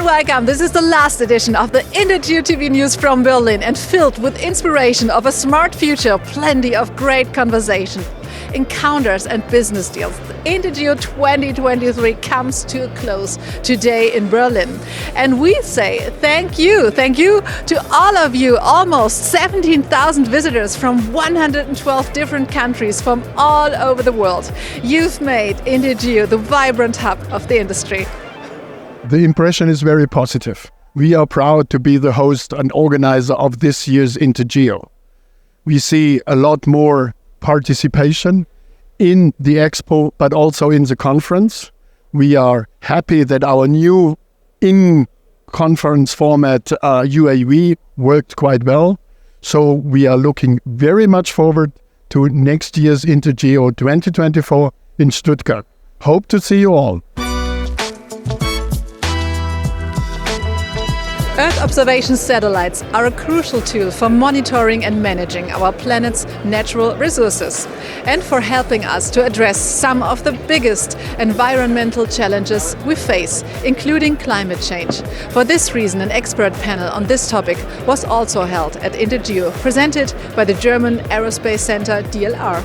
welcome. This is the last edition of the INTERGEO TV News from Berlin, and filled with inspiration of a smart future, plenty of great conversation, encounters and business deals. The INTERGEO 2023 comes to a close today in Berlin. And we say thank you to all of you, almost 17,000 visitors from 112 different countries from all over the world. You've made INTERGEO the vibrant hub of the industry. The impression is very positive. We are proud to be the host and organizer of this year's INTERGEO. We see a lot more participation in the expo, but also in the conference. We are happy that our new in-conference format UAV worked quite well. So we are looking very much forward to next year's INTERGEO 2024 in Stuttgart. Hope to see you all. Earth observation satellites are a crucial tool for monitoring and managing our planet's natural resources, and for helping us to address some of the biggest environmental challenges we face, including climate change. For this reason, an expert panel on this topic was also held at INTERGEO, presented by the German Aerospace Center DLR.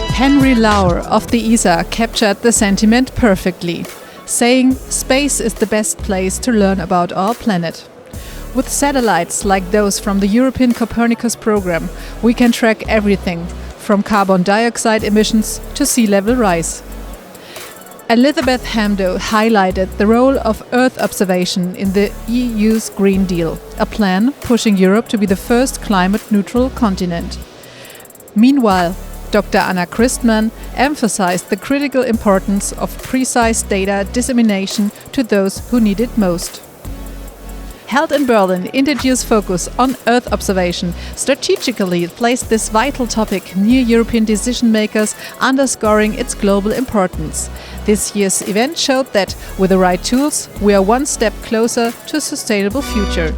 Henry Lauer of the ESA captured the sentiment perfectly, saying space is the best place to learn about our planet. With satellites like those from the European Copernicus program, we can track everything from carbon dioxide emissions to sea level rise. Elizabeth Hamdo highlighted the role of Earth observation in the EU's Green Deal, a plan pushing Europe to be the first climate-neutral continent. Meanwhile, Dr. Anna Christmann emphasized the critical importance of precise data dissemination to those who need it most. Held in Berlin, INTERGEO's focus on Earth observation strategically placed this vital topic near European decision makers, underscoring its global importance. This year's event showed that, with the right tools, we are one step closer to a sustainable future.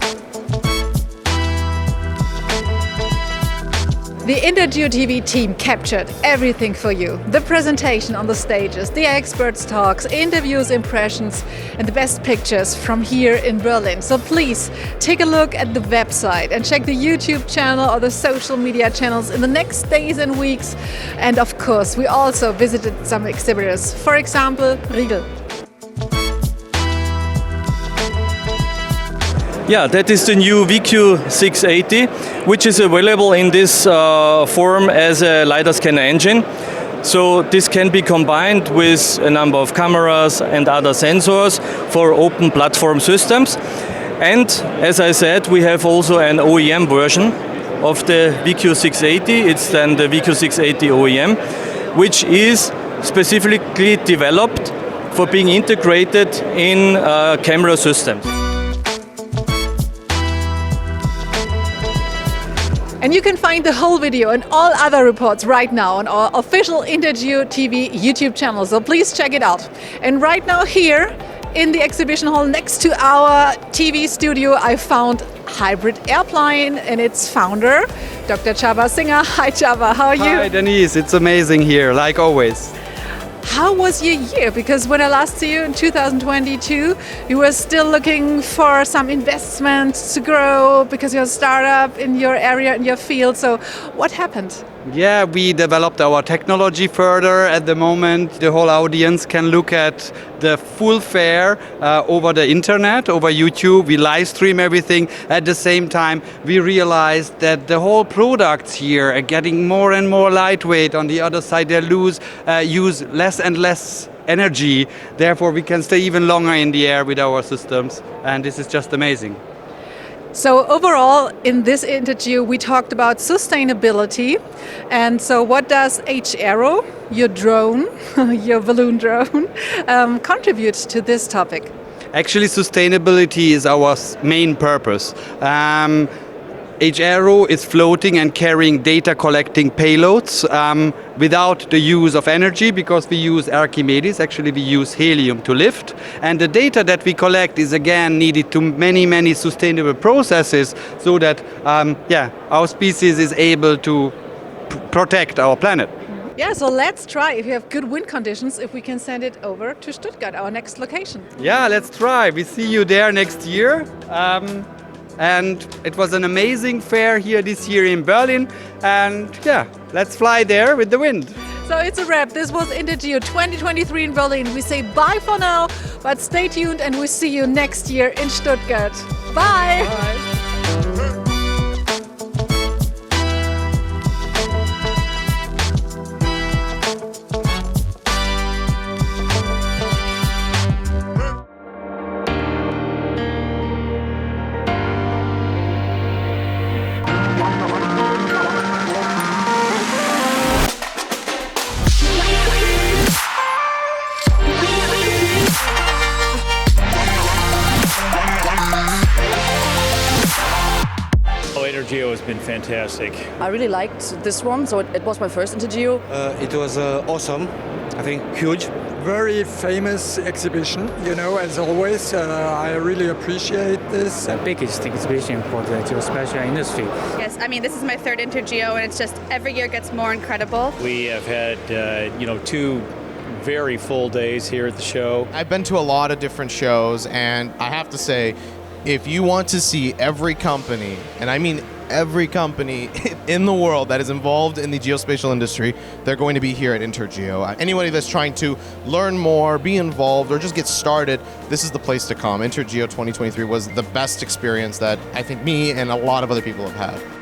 The INTERGEO TV team captured everything for you. The presentation on the stages, the experts' talks, interviews, impressions, and the best pictures from here in Berlin. So please take a look at the website and check the YouTube channel or the social media channels in the next days and weeks. And of course, we also visited some exhibitors, for example, Riegel. Yeah, that is the new VQ680, which is available in this form as a LiDAR scanner engine. So this can be combined with a number of cameras and other sensors for open platform systems. And as I said, we have also an OEM version of the VQ680. It's then the VQ680 OEM, which is specifically developed for being integrated in camera systems. And you can find the whole video and all other reports right now on our official INTERGEO TV YouTube channel, so please check it out. And right now here in the exhibition hall next to our TV studio, I found Hybrid Airplane and its founder, Dr. Csaba Singer. Hi Csaba, how are you? Hi Denise, it's amazing here, like always. How was your year? Because when I last saw you in 2022, you were still looking for some investments to grow because you're a startup in your area, in your field. So what happened? Yeah, we developed our technology further. At the moment, the whole audience can look at the full fair over the internet, over YouTube. We live stream everything. At the same time, we realized that the whole products here are getting more and more lightweight. On the other side, they use less and less energy. Therefore, we can stay even longer in the air with our systems. And this is just amazing. So overall, in this INTERGEO, we talked about sustainability. And so what does H-Aero, your drone, your balloon drone, contribute to this topic? Actually, sustainability is our main purpose. H-Aero is floating and carrying data collecting payloads without the use of energy, because we use Archimedes. Actually, we use helium to lift. And the data that we collect is again needed to many sustainable processes, so that our species is able to protect our planet. Yeah, so let's try, if you have good wind conditions, if we can send it over to Stuttgart, our next location. Yeah, let's try. We see you there next year. And it was an amazing fair here this year in Berlin. And yeah, let's fly there with the wind. So it's a wrap. This was INTERGEO 2023 in Berlin. We say bye for now, but stay tuned and we see you next year in Stuttgart. Bye. Bye. INTERGEO has been fantastic. I really liked this one, so it was my first INTERGEO. It was awesome, I think huge. Very famous exhibition, you know, as always. I really appreciate this. The biggest exhibition for the geospatial industry. Yes, I mean, this is my third INTERGEO, and it's just every year gets more incredible. We have had, 2 very full days here at the show. I've been to a lot of different shows, and I have to say, if you want to see every company, and I mean every company in the world that is involved in the geospatial industry, they're going to be here at INTERGEO. Anybody that's trying to learn more, be involved, or just get started, this is the place to come. INTERGEO 2023 was the best experience that I think me and a lot of other people have had.